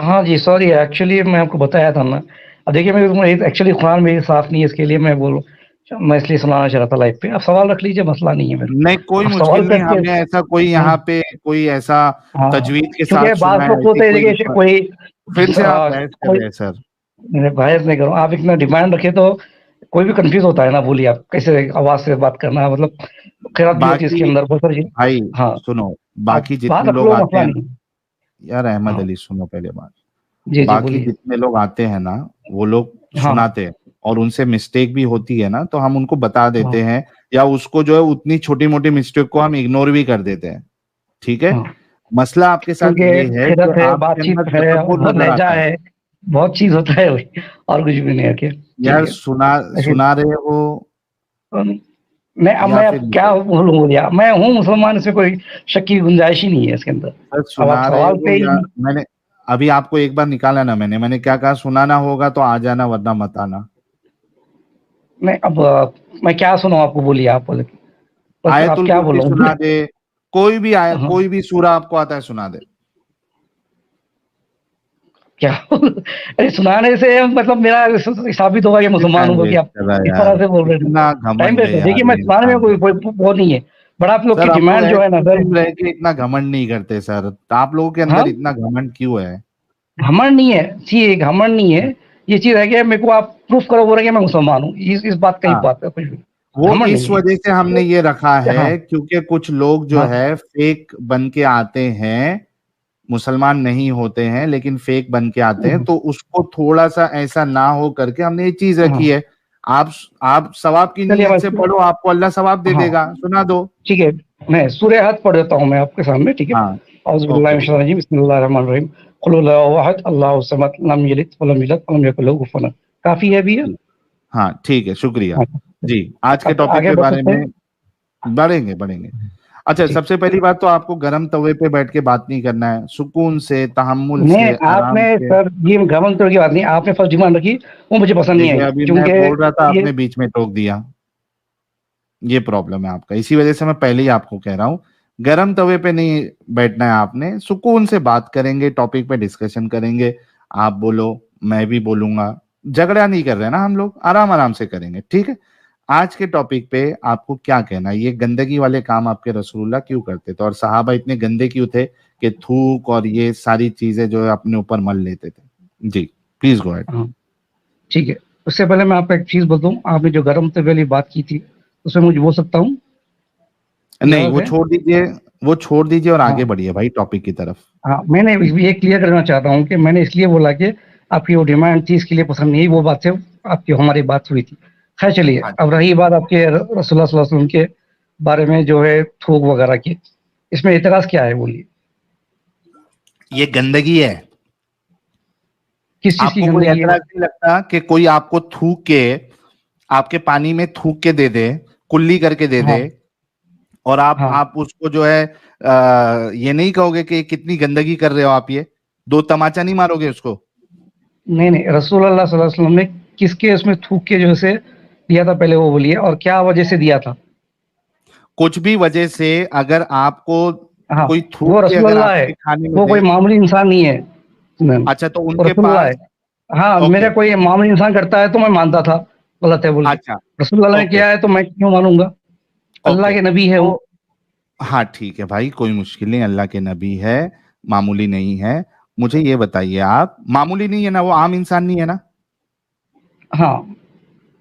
हाँ जी, sorry actually मैं आपको बताया था ना। अब देखिए मैं एक्चुअली कुरान मेरी साफ़ नहीं है इसके लिए मैं इसलिए सुनाना चाह रहा था लाइव पे। आप सवाल रख लीजिए, मसला नहीं है मेरे को। नहीं कोई आप मुश्किल सवाल नहीं, करके हमें ऐसा कोई हुँ, यहाँ पे कोई ऐसा हाँ, तजवीज़ के क्योंकि साथ बात सुनना है, लोग ऐसी होते हैं कोई देखिए कोई फिर से आप बहस कर कोई रहे हैं सर। मैं बहस नहीं कर रहा हूँ। आप इतना डिमांड रखे तो कोई भी कन्फ्यूज़ होता है ना, बोलिए आप कैसे आवाज़ से बात करना है मतलब खैरात भी होती है इसके बाकी अंदर बहुत सारी भाई हाँ, सुनो, आप बाकी बात जितने रख लोग लो आते मसला हैं नहीं। यार अहमद हाँ, अली सुनो पहले बात। जी, जी बाकी बोलिए। जितने लोग आते हैं ना वो लोग हाँ, सुनाते हैं और उनसे मिस्टेक भी होती है ना तो हम उनको बता हाँ, देते हैं, या उसको जो है उतनी छोटी मोटी मिस्टेक को हम इग्नोर भी कर देते हैं। ठीक है, हाँ, मसला आपके साथ ये क्योंकि है कि खिदत है, आपके बातचीत अंदर है, तकब्बुर बहुत नजर लहज़ा आता है। है, बहुत चीज़ होता है वही और कुछ भी नहीं है क्या? ठीक यार है। ऐसे सुना रहे हो अम, मैं या अब फिर नहीं क्या कर बोलूँ बोलिए मैं हूँ मुसलमान इसमें कोई शक की गुंजाइश ही नहीं है इसके अंदर। सर, अब आप सुना रहे सवाल हो पे या ही मैंने अभी आपको एक बार निकाला ना, मैंने क्या कहा, सुनाना होगा तो आ जाना वरना मत आना। मैं अब मैं क्या सुनाऊँ आपको बोलिए आप बोले। बस आप आयतुल क्या कुर्सी बोलो सुना दे, कोई भी हाँ, कोई भी सूरा आपको आता है सुना दे। क्या अरे सुनाने से मतलब मेरा साबित होगा कि ये मुसलमान टाइम हूँ कि वेस्ट आप कर रहा है इस तरह यार, से बोल रहे थे। इतना टाइम घमंड वेस्ट है है। देखिए यार मैं ये सुनाने में इंसान। कोई वो नहीं है, बट आप लोग की सर हम लोग डिमांड जो है ना ऐसी सर चीज रह के इतना घमंड नहीं करते सर, तो आप लोगों के हाँ, अंदर इतना घमंड क्यों है? घमंड नहीं है, जी घमंड नहीं है। ये चीज़ है कि मेरे को आप प्रूफ करो बोल रहे हैं कि मैं मुसलमान हूँ। इस बात का ही हाँ, बात है कुछ भी। वो घमंड इस नहीं है। वजह से हमने ये रखा हाँ, है क्योंकि कुछ लोग जो हाँ, है फेक बन के आते हैं, मुसलमान नहीं होते हैं लेकिन फेक बन के आते हैं, हाँ, तो उसको थोड़ा सा ऐसा ना हो करके हमने ये चीज हाँ। रखी है। आप सवाब की चलिए नीयत से पढ़ो, आपको अल्लाह सवाब दे हाँ, देगा, सुना दो। ठीक है। मैं सूरह हद पढ़ देता हूँ मैं आपके सामने, ठीक है? हाँ, औज़ु बिल्लाहि ओके मिनश ठीक शैतानिर है। रजीम, बिस्मिल्लाहिर्रहमानिर्रहीम। कुल हुवल्लाहु अहद, अल्लाहु समद, लम यलिद वलम यूलद वलम यकुल लहू कुफुवन अहद। काफ़ी है भैया? ठीक, हाँ ठीक है, शुक्रिया। हाँ, जी, आज के अब टॉपिक आगे के बढ़ बारे सकते में हैं? बढ़ेंगे। अच्छा, ठीक। सबसे पहली बात तो आपको गरम तवे पे बैठ के बात नहीं करना है, सुकून से, तहम्मुल नहीं, से, आपने आराम से। सर ये घमंड की बात नहीं, आपने फर्स्ट डिमांड रखी, वो मुझे पसंद नहीं देखिए आई अभी मैं बोल रहा था, क्योंकि ये आपने बीच में टोक दिया, ये प्रॉब्लम है आपका, इसी वजह से मैं पहले ही आपको कह रहा हूँ, गरम तवे पे नहीं बैठना है आपने, सुकून से बात करेंगे, टॉपिक पे डिस्कशन करेंगे, आप बोलो, मैं भी बोलूंगा, झगड़ा नहीं कर रहे ना हम लोग, आराम आराम से करेंगे, ठीक है। आज के टॉपिक पे आपको क्या कहना है, ये गंदगी वाले काम आपके रसूलुल्लाह क्यों करते थे, और सहाबा इतने गंदे क्यों थे कि थूक और ये सारी चीजें जो है अपने ऊपर मल लेते थे? जी, प्लीज गो अहेड। हाँ, ठीक है। उससे पहले मैं आपको एक चीज़ बताऊँ, आपने जो गरम तवे वाली बात की थी, उसमें मुझे बोल सकता हूँ? नहीं इजाज़त वो है? छोड़ दीजिए, वो छोड़ दीजिए और हाँ। आगे बढ़िए भाई टॉपिक की तरफ। हाँ, मैंने ये क्लियर करना चाहता हूँ कि मैंने इसलिए बोला कि आपकी वो डिमांड थी इसके लिए पसंद नहीं आई, वो बात से आपकी हमारी बात हुई थी। ख़ैर चलिए, हाँ, अब रही बात आपके रसूलुल्लाह सल्लल्लाहु अलैहि वसल्लम के बारे में जो है थूक वगैरह की, इसमें एतराज़ क्या है बोलिए? ये गंदगी है। किस चीज़ की आपको कोई गंदगी है? ऐतराज नहीं लगता कि कोई आपको थूक के, आपके पानी में थूक के दे दे, कुल्ली करके दे दे, हाँ, और हाँ। आप उसको जो है ये नहीं कहोगे कि कितनी गंदगी कर रहे हो आप, ये दो तमाचा नहीं मारोगे उसको? नहीं, नहीं, रसूलुल्लाह सल्लल्लाहु अलैहि वसल्लम ने किसके उसमें थूक के जो है दिया था पहले वो बोलिए और क्या वजह से दिया था? कुछ भी वजह से अगर आपको हाँ, कोई थूक वो के अगर रसूलुल्लाह है, आपके खाने में वो दे, कोई मामूली इंसान नहीं है। मैम, अच्छा तो वो उनके रसूलुल्लाह है। पास, हाँ, ओके, मेरा कोई मामूली इंसान करता है तो मैं मानता था, गलत है बोल के। अच्छा, रसूलुल्लाह ने ओके, किया है तो मैं क्यों मानूँगा? अल्लाह ओके, के नबी है वो। तो हाँ ठीक है भाई, कोई मुश्किल नहीं, अल्लाह के नबी है, मामूली नहीं है। मुझे ये बताइए, आप मामूली नहीं है ना, वो आम इंसान नहीं है ना? हाँ,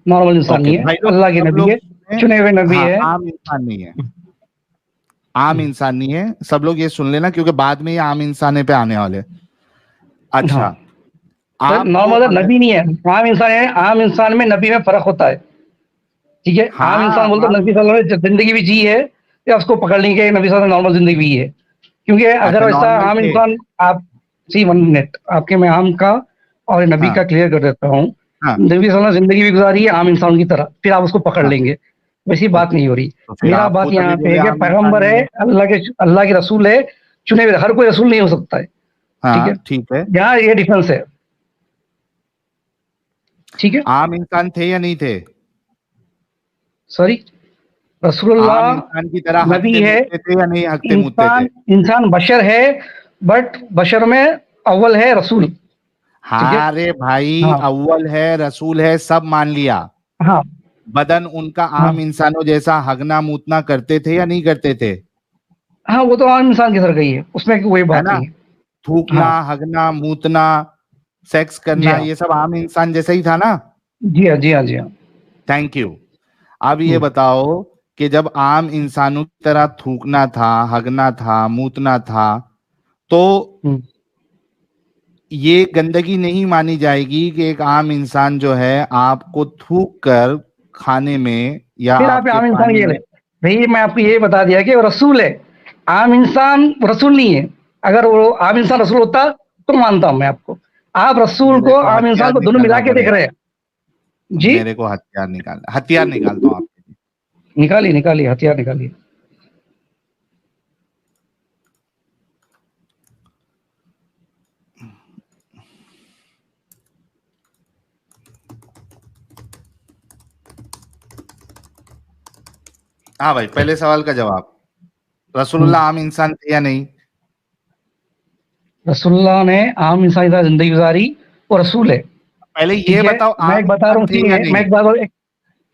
नॉर्मल इंसान ओके नहीं है, भाई लोग, अल्लाह के सब नबी लोग है, सुने, चुने हुए नबी हाँ है। आम इंसान नहीं है, आम इंसान नहीं है, सब लोग ये सुन लेना क्योंकि बाद में ये आम इंसाने पे आने वाले। हाँ, अच्छा, सर आपको नॉर्मल अगर, नबी नहीं है, आम इंसान है, आम इंसान में नबी में फ़र्क होता है, ठीक है? आम हाँ इंसान बोलते हैं आम, नबी सल्लल्लाहु अलैहि वसल्लम ने ज़िंदगी भी जी है, या उसको पकड़ लेंगे कि नबी सल्लल्लाहु अलैहि वसल्लम ने नॉर्मल ज़िंदगी भी है। क्योंकि अगर अच्छा वैसा नॉर्मल आम थे, इंसान आप सी 1 मिनट आपके मैं आम का और नबी हाँ का क्लियर कर देता हूँ। हाँ, नबी सल्लल्लाहु अलैहि वसल्लम ज़िंदगी भी गुज़ारी है आम इंसान की तरह, फिर आप उसको पकड़ हाँ, लेंगे, वैसी बात ओके, नहीं हो रही। तो फिर मेरा आप बात खुद अभी यहाँ पे बोले है कि आम इंसान पैगंबर नहीं है, है। अल्लाह के रसूल है, चुने हुए, हर कोई रसूल नहीं हो सकता है, ठीक है? हाँ ठीक है, यहाँ ये डिफरेंस है, ठीक है? आम इंसान थे या नहीं थे? सॉरी, आम रसूलुल्लाह इंसान की तरह नबी हकते है, मुतते थे या नहीं हकते मुतते थे? इंसान इंसान बशर है, बट बशर में अव्वल है रसूल, ठीक है। हाँ रे भाई, हाँ अव्वल है रसूल है सब मान लिया। हाँ बदन उनका हाँ आम इंसानों जैसा हगना मूतना करते थे या नहीं करते थे? हाँ, वो तो आम इंसान की तरह ही है, उसमें कोई है बात ना? नहीं है। थूकना, हाँ हगना, मूतना, सेक्स जी करना, हाँ ये सब आम इंसान जैसा ही था ना? जी हाँ जी हाँ जी हाँ। Thank you. अब ये हम्म, बताओ कि जब आम इंसानों की तरह थूकना था, हगना था, मूतना था, तो हम्म। ये गंदगी नहीं मानी जाएगी कि एक आम इंसान जो है आपको थूक कर खाने में या फिर आप आपके आम इंसान पानी ये में। ले, भाई मैं आपको ये बता दिया कि वो रसूल है, आम इंसान रसूल नहीं है। अगर वो आम इंसान रसूल होता तो मानता हूं मैं आपको। आप रसूल मेरे को, को आम इंसान हथियार को दोनों निकालना मिला के देख रहे पड़ेगा। हैं। जी, मेरे को हथियार निकालता हूँ आपके लिए। निकालिए निकालिए, हथियार निकालिए। हाँ भाई, पहले सवाल का जवाब, हम्म। रसूलुल्लाह आम इंसान थे या नहीं? रसूलुल्लाह ने आम इंसान की तरह जिंदगी गुजारी, वो रसूल है। पहले ये ठीक है, बताओ मैं आम एक बता रहा इंसान हूँ, थे या सुनिए, मैं नहीं? एक बात और,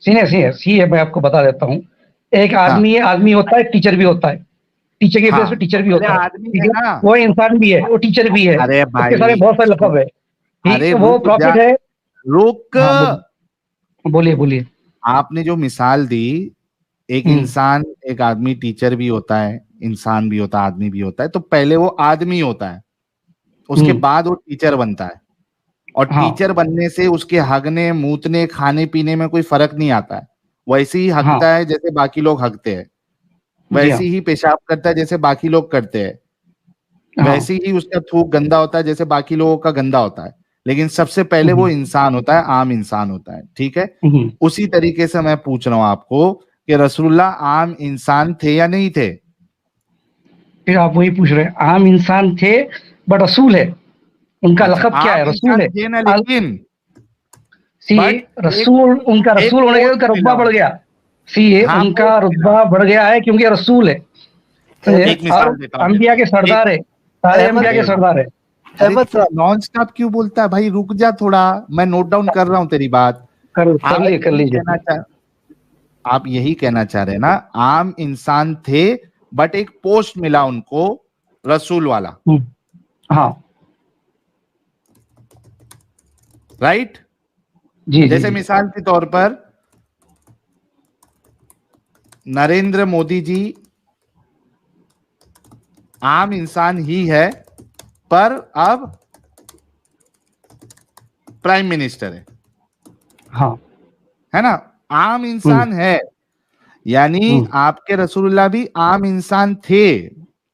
सी है, मैं आपको बता देता हूँ। एक हाँ, आदमी है, आदमी होता है, टीचर भी होता है, टीचर के बेस पे हाँ, टीचर तो भी पहले होता है, आदमी ठीक है है। ना? वो इंसान भी है, वो टीचर भी है, अरे उसके भाई, सारे बहुत सारे लक़ब है, ठीक अरे है, वो रुक जा, प्रॉफिट है। रुक। हाँ बोलिए बोलिए। आपने जो मिसाल दी, एक हम्म इंसान, एक आदमी टीचर भी होता है, इंसान भी होता है, आदमी भी होता है, तो पहले वो आदमी होता है, उसके हम्म। बाद वो टीचर बनता है। और हाँ टीचर बनने से उसके हगने, मूतने, खाने पीने में कोई फर्क नहीं आता है। वैसे ही हाँ हगता है जैसे बाकी लोग हगते हैं, जी वैसे हाँ ही पेशाब करता है जैसे बाकी लोग करते हैं, हाँ। वैसे ही उसका थूक गंदा होता है जैसे बाकी लोगों का गंदा होता है। लेकिन सबसे पहले वो हम्म इंसान होता है, आम इंसान होता है, ठीक है? हम्म। उसी तरीके से मैं पूछ रहा हूं आपको कि रसूलुल्लाह आम इंसान थे या नहीं थे? फिर आप वही पूछ रहे हैं, आम इंसान थे बट रसूल है, उनका अच्छा, लक़ब क्या आम है, रसूल इंसान है। थे ना, लेकिन सी, बट एक रसूल, उनका एक रसूल होने के बाद उनका पोस्ट रुतबा मिला बढ़ उनको। गया। सी, हाँ, उनका पोस्ट मिला। रुतबा बढ़ गया है क्योंकि रसूल है, समझे? एक और मिसाल देता हूँ अंबिया देखो। के एक, सरदार है, सारे अहमद अंबिया के अरे सरदार है। अरे अहमद तू साहब, नॉन स्टॉप क्यों बोलता है भाई? रुक जा थोड़ा, मैं नोट डाउन कर रहा हूं तेरी बात। कर आप लीजिए कर यही लीजिए। कहना चाह आप यही कहना चाह रहे हैं ना, आम इंसान थे बट एक पोस्ट मिला उनको, रसूल वाला, हाँ राइट? जी जी जैसे जी। मिसाल के तौर पर नरेंद्र मोदी जी आम इंसान ही है, पर अब प्राइम मिनिस्टर हाँ। है ना? आम हम्म इंसान है, यानी हम्म। आपके रसूलुल्लाह भी आम इंसान थे,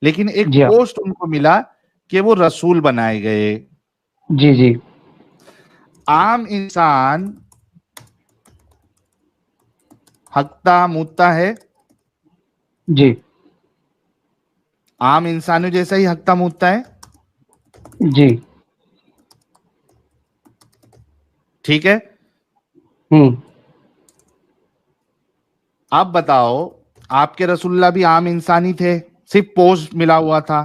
लेकिन एक जी हाँ पोस्ट उनको मिला कि वो रसूल बनाए गए। जी जी आम इंसान हकता मुत्ता है, जी आम इंसानों जैसा ही हकता मुत्ता है, जी। ठीक है? हम्म। अब बताओ, आपके रसूलुल्लाह भी आम इंसान ही थे, सिर्फ पोस्ट मिला हुआ था।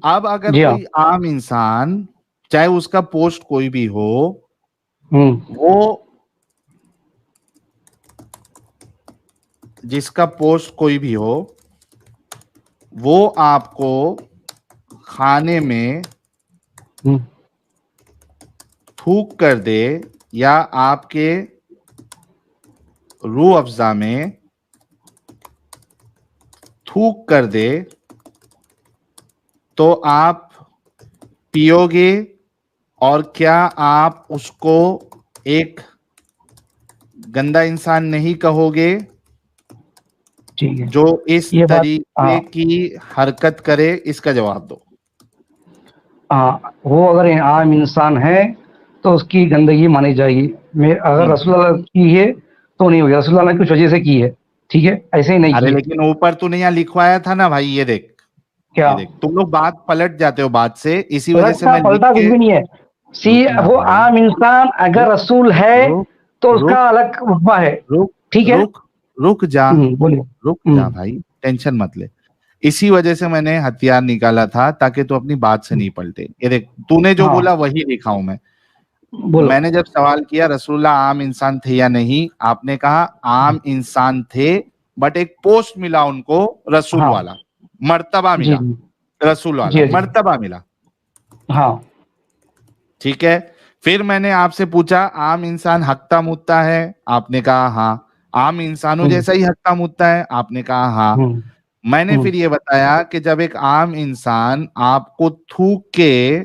अब अगर जी हाँ। कोई आम इंसान, चाहे उसका पोस्ट कोई भी हो, हम्म वो जिसका पोस्ट कोई भी हो, वो आपको खाने में हम्म। थूक कर दे या आपके रूह अफ़ज़ा में थूक कर दे, तो आप पियोगे? और क्या आप उसको एक गंदा इंसान नहीं कहोगे ठीक है, जो इस ये बात, तरीके हाँ की हरकत करे? इसका जवाब दो। हाँ, वो अगर आम इंसान है तो उसकी गंदगी मानी जाएगी। मैं अगर हम्म। रसूलुल्लाह की है तो नहीं होगी, रसूलुल्लाह ने कुछ वजह से की है, ठीक है, ऐसे ही नहीं अरे की है। लेकिन ऊपर तूने यहाँ लिखवाया था ना भाई, ये देख, क्या? ये देख, तुम लोग बात पलट जाते हो बात से, इसी वजह से पलटता मैं लिख पलटा कुछ के। भी नहीं है। सी, रुकना वो भाई, आम इंसान अगर रुक, रसूल है रुक, तो उसका रुक, अलग रुतबा है, रुक, ठीक है। रुक, रुक जा, बोलिए। रुक जा भाई, टेंशन मत ले। इसी वजह से मैंने हथियार निकाला था ताकि तू अपनी बात से नहीं पलटे। ये देख, तूने जो हाँ बोला वही लिखा हूं मैं। बोलो। मैंने जब सवाल किया रसूलुल्लाह आम इंसान थे या नहीं, आपने कहा आम इंसान थे, बट एक पोस्ट मिला उनको रसूल हाँ वाला, मर्तबा जी मिला, जी रसूल वाला जी जी मर्तबा मिला। हाँ ठीक है। फिर मैंने आपसे पूछा आम इंसान हकता मुत्ता है, आपने कहा हाँ। आम इंसानों हम्म जैसा ही हकता मुत्ता है, आपने कहा हाँ। हम्म मैंने हम्म। फिर ये बताया कि जब एक आम इंसान आपको थूक के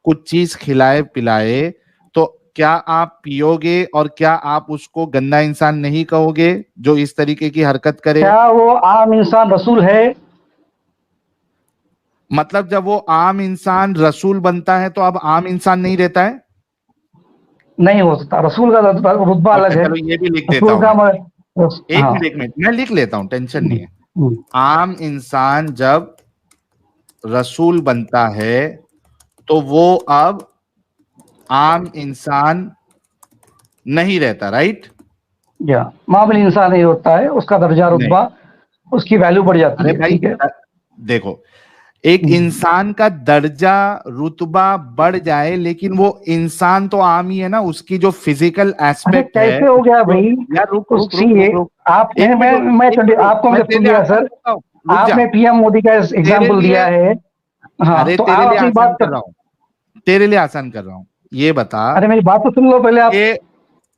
कुछ चीज खिलाए पिलाए तो क्या आप पियोगे, और क्या आप उसको गंदा इंसान नहीं कहोगे जो इस तरीके की हरकत करे? क्या वो आम इंसान रसूल है? मतलब जब वो आम इंसान रसूल बनता है तो अब आम इंसान नहीं रहता है? नहीं हो सकता, रसूल का रुतबा अलग अच्छा है। चलो ये भी लिख देता रसूल हूं का मैं। एक हाँ। मिनट एक मिनट मैं लिख लेता हूं, टेंशन नहीं है। हम्म। आम इंसान जब रसूल बनता है तो वो अब आम इंसान नहीं रहता, राइट? या मामूली इंसान नहीं होता है, उसका दर्जा नहीं। रुतबा, उसकी वैल्यू बढ़ जाती अरे है, भाई ठीक है। देखो, एक इंसान का दर्जा रुतबा बढ़ जाए लेकिन वो इंसान तो आम ही है ना, उसकी जो फिजिकल अरे एस्पेक्ट है, कैसे हो गया जो, भाई? यार रुक रुक रुक उसकी रुक रुक, आपने एक मिनट रुक, मैं एक मिनट रुक, आपको मैं मैं जब तेरे सुन लिए लिया आसान सर, करता हूँ, रुक जा। आपने पीएम मोदी का तेरे एग्जाम्पल लिए, दिया है। हाँ अरे तो तेरे आप लिए अपनी आसान बात कर रहा हूँ, तेरे लिए आसान कर रहा हूँ। ये बता अरे मेरी बात तो सुन लो पहले आप। कि,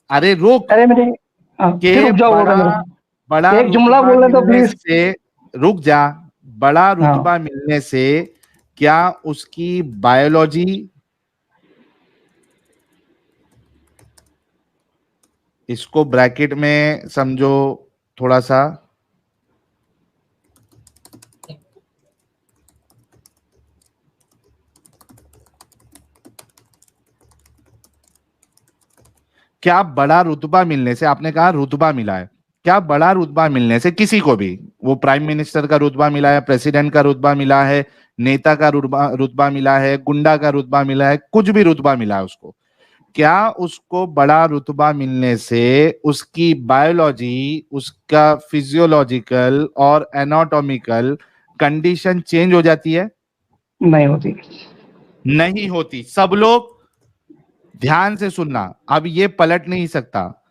अरे रुक, अरे मेरे फिर के रुक जाओ बोल बड़ा, रहे हैं। बड़ा एक जुमला रुतबा बोल रहे तो मिलने प्लीज। से, रुक जा, बड़ा हाँ रुतबा मिलने से क्या उसकी बायोलॉजी, इसको ब्रैकेट में समझो थोड़ा सा, क्या बड़ा रुतबा मिलने से, आपने कहा रुतबा मिला है, क्या बड़ा रुतबा मिलने से किसी को भी, वो प्राइम मिनिस्टर का रुतबा मिला है, प्रेसिडेंट का रुतबा मिला है, नेता का रुतबा रुतबा मिला है, गुंडा का रुतबा मिला है, कुछ भी रुतबा मिला है उसको, क्या उसको बड़ा रुतबा मिलने से उसकी बायोलॉजी, उसका फिजियोलॉजिकल और एनाटॉमिकल कंडीशन चेंज हो जाती है? नहीं होती। नहीं होती। सब लोग ध्यान से सुनना, अब ये पलट नहीं सकता।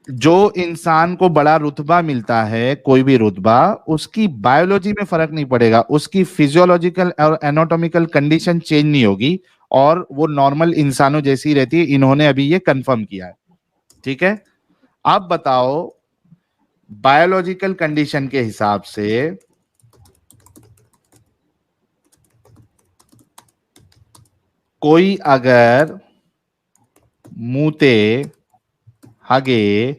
जो इंसान को बड़ा रुतबा मिलता है, कोई भी रुतबा, उसकी बायोलॉजी में फर्क नहीं पड़ेगा, उसकी फिजियोलॉजिकल और एनाटॉमिकल कंडीशन चेंज नहीं होगी और वो नॉर्मल इंसानों जैसी रहती है। इन्होंने अभी ये कंफर्म किया है। ठीक है। अब बताओ, बायोलॉजिकल कंडीशन के हिसाब से कोई अगर मूते, हगे,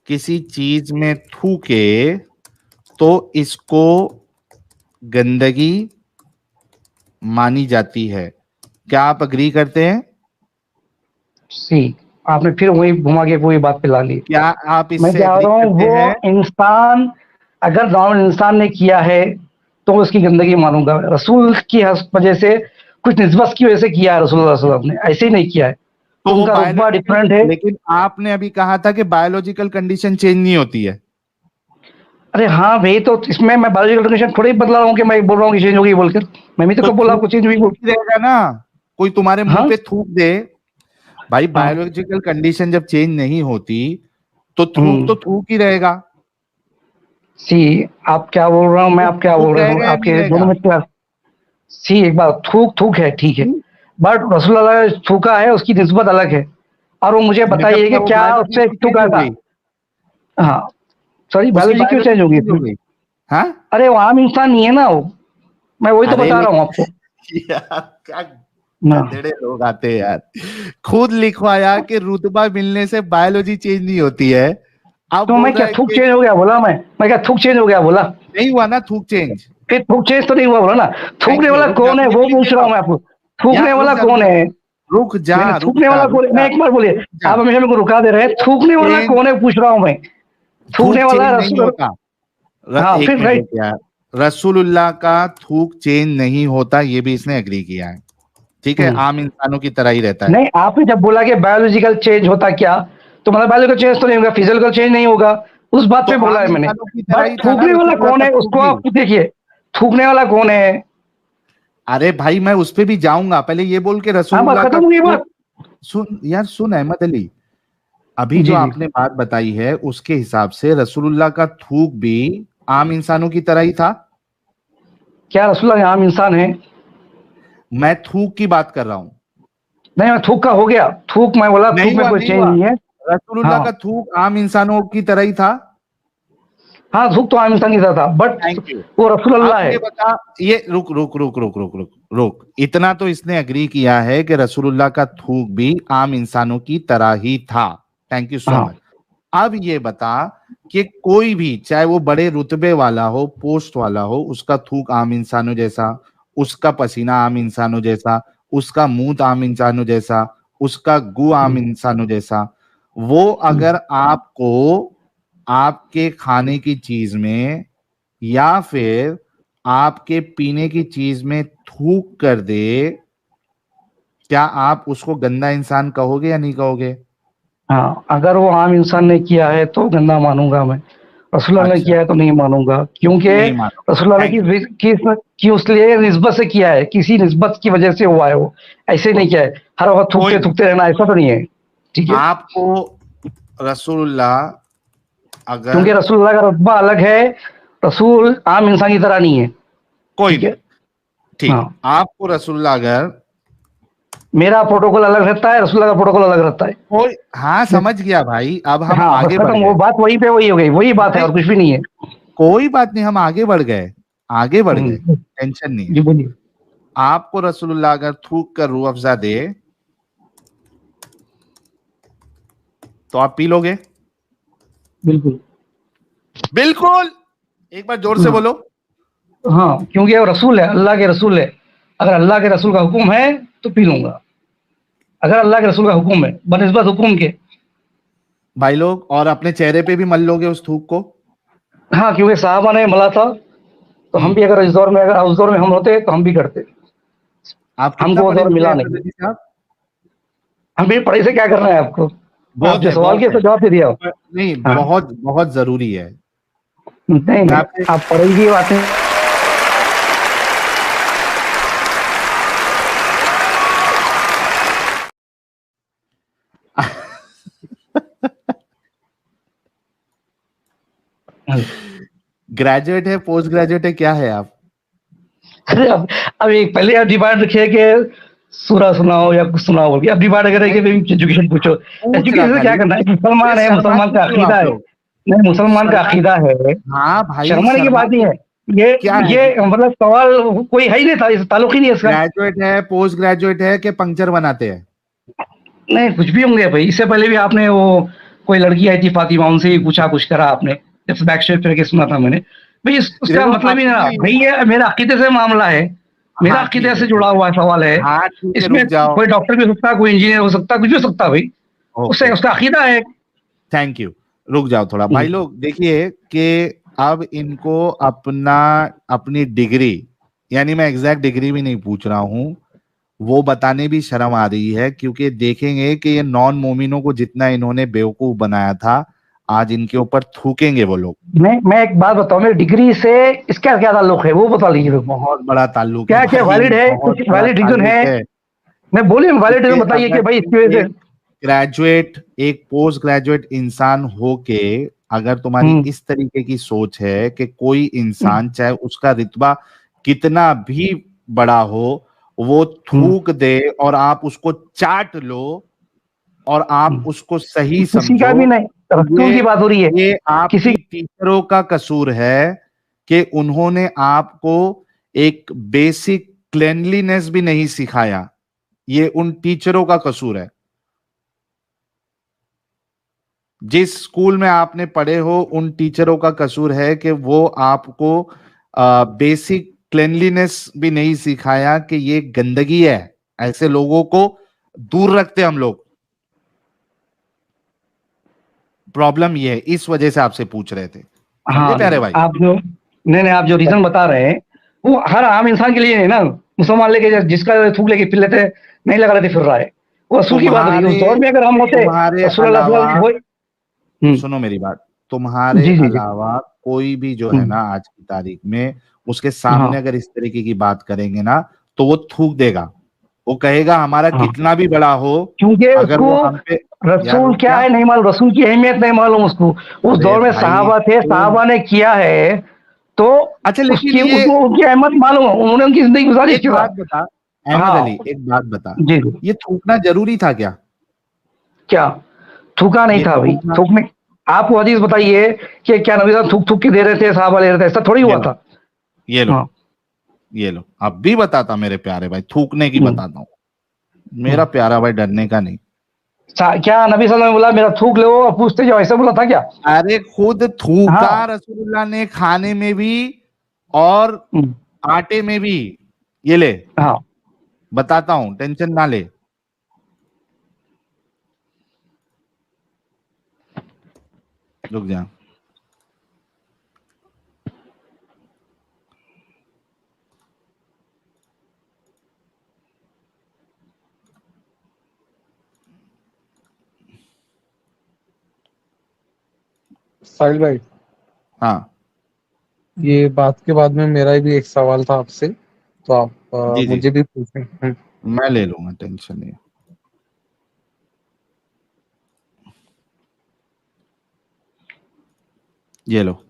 किसी चीज में थूके तो इसको गंदगी मानी जाती है। क्या आप अग्री करते हैं? सी आपने फिर वही घुमा के वही बात पे ला ली। क्या आप मैं इससे क्या अग्री रहा हूँ, करते हैं? वो इंसान अगर नॉर्मल इंसान ने किया है तो उसकी गंदगी मानूंगा। रसूल की वजह से, कुछ निस्बत की वजह से किया है, रसूल सल्लल्लाहु अलैहि वसल्लम ने ऐसे ही नहीं किया है, तो तो वो उनका रुतबा बायोलॉजिकल, डिफरेंट है। लेकिन आपने अभी कहा था कि बायोलॉजिकल कंडीशन चेंज नहीं होती है। अरे हाँ भाई, तो इसमें मैं बायोलॉजिकल कंडीशन थोड़ी बदला रहा हूँ कि मैं बोल रहा हूँ कि चेंज होगी बोलकर। मैं भी तो तो कब बोला थूक आपको चेंज हुई बोल। थूक ही रहेगा ना, कोई तुम्हारे मुंह हाँ पे थूक दे। भाई हाँ बायोलॉजिकल कंडीशन जब चेंज नहीं होती तो थूक हम्म। तो थूक ही रहेगा। सी आप क्या बोल रहा हूँ, मैं थूक आप क्या थूक बोल रहे हो, रहेगा या नहीं आपके दोनों रहेगा? में क्या। सी एक बात, थूक थूक है ठीक है, बट रसूलुल्लाह ने थूका है, उसकी निस्बत अलग है। और वो मुझे मतलब बताइए कि क्या वो क्या बायोलॉजी उससे उसकी चेंज थूका हो था। गई? हाँ सॉरी, उसकी बायोलॉजी क्यों चेंज बायोलॉजी होगी चेंज हो इसमें? गई? हाँ। अरे वो आम इंसान नहीं है ना वो, मैं वही तो अरे बता रहा हूँ आपको। यार क्या हाँ, गधेड़े लोग आते हैं यार। खुद लिखवाया कि रुतबा मिलने से बायोलॉजी चेंज नहीं होती है, अब तो बोल मैं रहा क्या है थूक कि चेंज हो गया बोला? मैं क्या थूक चेंज हो गया बोला? नहीं हुआ ना थूक चेंज। फिर थूक चेंज तो नहीं हुआ बोला ना। थूकने थैंक यू, वाला रुक जा, कौन है मैं ये वो भी लिख पूछ रहा देता हूँ हूँ। मैं आपको। थूकने यार वाला कौन है? रुक जा मैंने रुक थूकने जा वाला रुक कौन है, मैं जा एक बार बोलिए। रुक जा। आप हमेशा मेरे को रुका दे रहे हैं, थूकने वाला चेंज, कौन है पूछ रहा हूँ मैं। थूकने थूक वाला चेंज नहीं रसूल। होता। हाँ एक फिर मिनट राइट। रुक यार। रसूलुल्लाह का थूक चेंज नहीं होता, ये भी इसने एग्री किया है। ठीक है, आम इंसानों की तरह ही रहता है। नहीं, आपने जब बोला कि बायोलॉजिकल चेंज होता क्या, तो मतलब बायोलॉजिकल चेंज तो नहीं होगा, फिजिकल चेंज नहीं होगा, उस बात तो पे बोला आम है मैंने। इंसानों की तरह ही बट था ना थूकने वाला रसूलुल्लाह कौन का है थूक उसको भी। आप देखिए, थूकने वाला कौन है? अरे भाई मैं उस पे भी जाऊंगा, पहले ये बोल के हाँ, बात रसूलुल्लाह का खत्म हो गई थूक। बात। सुन यार, सुन अहमद अली, अभी जो जी, जी। आपने बात बताई है उसके हिसाब से रसूलुल्लाह का थूक भी आम इंसानों की तरह ही था। क्या रसूलुल्लाह आम इंसान है? मैं थूक की बात कर रहा हूं। नहीं, मैं थूक का हो गया, थूक मैं बोला, नहीं थूक में हुआ, कोई नहीं चेंज हुआ। नहीं है। रसूलुल्लाह का हाँ, थूक आम इंसानों की तरह ही था। हाँ, थूक तो आम इंसान की तरह था, बट थैंक यू। वो रसूलुल्लाह अब है। ये बता, ये रुक रुक रुक रुक रुक रुक रुक, इतना तो इसने एग्री किया है कि रसूलुल्लाह का थूक भी आम इंसानों की तरह ही था। थैंक यू सो हाँ, मच। अब ये बता कि कोई भी, चाहे वो बड़े रुतबे वाला हो, पोस्ट वाला हो, उसका थूक आम इंसानों जैसा, उसका पसीना आम इंसानों जैसा, उसका मुंह आम इंसानों जैसा, उसका गु आम इंसानों जैसा, वो अगर आपको आपके खाने की चीज में या फिर आपके पीने की चीज में थूक कर दे, क्या आप उसको गंदा इंसान कहोगे या नहीं कहोगे? हाँ, अगर वो आम इंसान ने किया है तो गंदा मानूंगा मैं, रसूलुल्लाह ने अच्छा, किया है तो नहीं मानूंगा, क्योंकि नहीं मानो। रसूलुल्लाह थैंक यू। की उसलिए निस्बत से किया है, किसी निस्बत की वजह से हुआ है वो, ऐसे नहीं किया है हर वक्त कोई थूकते नहीं, थूकते रहना, ऐसा तो नहीं है। ठीक है, आपको रसूलुल्लाह क्योंकि अगर, रसूलुल्लाह का रुतबा अलग है, रसूल आम इंसान की तरह नहीं है। कोई ठीक नहीं, है। ठीक, हाँ, आपको रसूलुल्लाह अगर, मेरा प्रोटोकॉल अलग रहता है, रसूलुल्लाह का प्रोटोकॉल अलग रहता है। कोई, हाँ समझ गया भाई, अब हम हाँ, बस आगे बढ़ खत्म, वो गए। बात वहीं पे वही हो गई, वही बात है नहीं, और कुछ भी नहीं है। कोई बात नहीं, हम आगे बढ़ गए, आगे बढ़ गए, टेंशन नहीं है। जी, बोलिए। आपको रसूलुल्लाह अगर थूक कर रूह अफ़ज़ा दे तो आप पी लोगे? बिल्कुल। बिल्कुल। एक बार जोर से हाँ, बोलो। हाँ, क्योंकि वो रसूल है, अल्लाह के रसूल है। अगर अल्लाह के रसूल का हुक्म है तो पी लूँगा। अगर अल्लाह के रसूल का हुक्म है, बनिस्बत हुक्म के। भाई लोग, और अपने चेहरे पे भी मल लोगे उस थूक को? हाँ, क्योंकि साहबा ने मला था, तो हम हम्म। भी अगर इस दौर में, अगर उस दौर में हम होते तो हम भी करते। आप कितना हमको वो पढ़े दौर लिखे मिला हैं नहीं। अहमद साहब? हम भी पढ़ाई से क्या करना है आपको? आप बहुत जो है, सवाल बहुत किए है। उसका जवाब दे दिया। नहीं, हाँ, बहुत बहुत जरूरी है। नहीं, मैं नहीं, आपसे, आप पढ़ाई की बातें। ग्रेजुएट है, पोस्ट ग्रेजुएट है, क्या है आप? अरे अब एक पहले आप डिमांड रखिए कि सूरा सुनाओ या कुछ सुनाओ बोल के, अब डिमांड करें कि नहीं, एजुकेशन पूछो। पूछ रहा एजुकेशन से क्या खाली, करना है? फिर मुसलमान है, मुसलमान शर्माते का क्यों अकीदा आप है। लोग? नहीं, मुसलमान का शर्मा, अकीदा है। हाँ भाई शर्माने की बात नहीं शर्माते है। ये क्या है? ये मतलब सवाल कोई है ही नहीं था, इस ताल्लुक ही नहीं है इसका। ग्रेजुएट है, पोस्ट ग्रेजुएट है, कि पंक्चर बनाते हैं? नहीं, कुछ भी होंगे भाई। इससे पहले भी आपने वो कोई लड़की आई थी फातिमा, उनसे भी पूछा, कुछ करा आपने, जब बैक स्टेज पे सुना था मैंने। भाई उसका देखो मतलब ही ना, अपनी, भाई ये मेरा अकीदे से मामला है, मेरा हाँ अकीदे ठीक है, से जुड़ा ठीक हुआ सवाल है। है, हाँ ठीक है, इसमें रुक जाओ। कोई डॉक्टर भी हो सकता है, कोई इंजीनियर हो सकता है, कुछ भी हो सकता है भाई। उससे ओके, उसका अकीदा है। Thank you. रुक जाओ थोड़ा भाई लोग, देखिए कि अब इनको अपना, अपनी डिग्री, यानी मैं एग्जैक्ट डिग्री भी नहीं पूछ रहा हूं, वो बताने भी शर्म आ रही है, क्योंकि देखेंगे कि ये नॉन मोमिनों को जितना इन्होंने बेवकूफ बनाया था, आज इनके ऊपर थूकेंगे वो लोग। मैं एक बात बताऊं, मेरी डिग्री से इसका क्या ताल्लुक है वो बता लीजिए मेरे को। बहुत बड़ा ताल्लुक है क्या क्या भाई, वैलिड है, बहुत कुछ बड़ा वैलिड रीजन ताल्लुक है? है। मैं बोलिए, वैलिड रीजन क्योंकि बताइए कि अगर भाई इसकी वजह एक से। ग्रेजुएट, एक पोस्ट ग्रेजुएट इंसान होके अगर तुम्हारी हम्म, इस तरीके की सोच है कि कोई हम्म, इंसान चाहे उसका रुतबा कितना भी बड़ा हो, वो हम्म, थूक दे और आप उसको चाट लो और आप हम्म। उसको सही किसी का समझो, भी नहीं, रसूल ये की बात हो रही है। ये किसी आपकी टीचरों का कसूर है कि उन्होंने आपको एक बेसिक क्लेanलीनेस भी नहीं सिखाया। ये उन टीचरों का कसूर है। जिस स्कूल में आपने पढ़े हो, उन टीचरों का कसूर है कि वो आपको बेसिक क्लेanलीनेस भी नहीं सिखाया कि ये गंदगी है, ऐसे लोगों को दूर रखते हम लोग। प्रॉब्लम ये है, इस वजह से आपसे पूछ रहे थे, समझे हाँ, प्यारे भाई? आप जो, नहीं, नहीं, आप जो रीजन बता रहे हैं वो हर आम इंसान के लिए नहीं ना। मुसलमान लेके जिसका थूक लेके फिर लेते, नहीं लगा लेते फिर रहा है, वो रसूल की बात हो रही है। तुम्हारे उस दौर में अगर हम होते, तुम्हारे रसूल अलावा, अल्लाह वो। सुनो मेरी बात, तुम्हारे जी जी जी। अलावा कोई भी जो है ना आज की तारीख में उसके सामने हाँ अगर इस तरीके की बात करेंगे ना तो वो थूक देगा, वो कहेगा हमारा हाँ, कितना भी बड़ा हो, क्योंकि अगर उसको वो हम पे, यार रसूल वो क्या क्या, है नहीं मालूम, रसूल की अहमियत नहीं मालूम उसको। उस अरे दौर में भाई सहाबा थे, तुम, सहाबा ने किया है, तो अच्छा लेकिन उसकी ये उसको उनकी अहमियत मालूम है, उन्होंने उनकी जिंदगी गुजारी एक इसके बात साथ। बता, अहमद हाँ अली एक बात बता, जी जी। ये थूकना जरूरी था क्या? क्या थूका नहीं ये था भाई, थूकना, थूकने। आप वो हदीस बताइए कि क्या नबी साहब थूक थूक के दे रहे थे, सहाबा ले रहे थे, ऐसा थोड़ी ये हुआ लो, था। ये लो, हाँ। ये लो, अब भी बताता मेरे प्यारे भाई, थूकने की हम्म, बताता हूँ, मेरा हम्म। प्यारा भाई डरने का नहीं। क्या नबी सल्लल्लाहु अलैहि वसल्लम ने बोला मेरा थूक लो और पूछते जाओ, ऐसा बोला था क्या? अरे खुद थूका हाँ। रसूलुल्लाह ने, खाने में भी और हम्म, आटे में भी। ये ले, हाँ। बताता हूँ, टेंशन ना ले, रुक जा। साहिल भाई, हाँ ये बात के बाद में मेरा भी एक सवाल था आपसे, तो आप जी जी, मुझे भी पूछें। मैं ले लूंगा, टेंशन नहीं है। ये लो,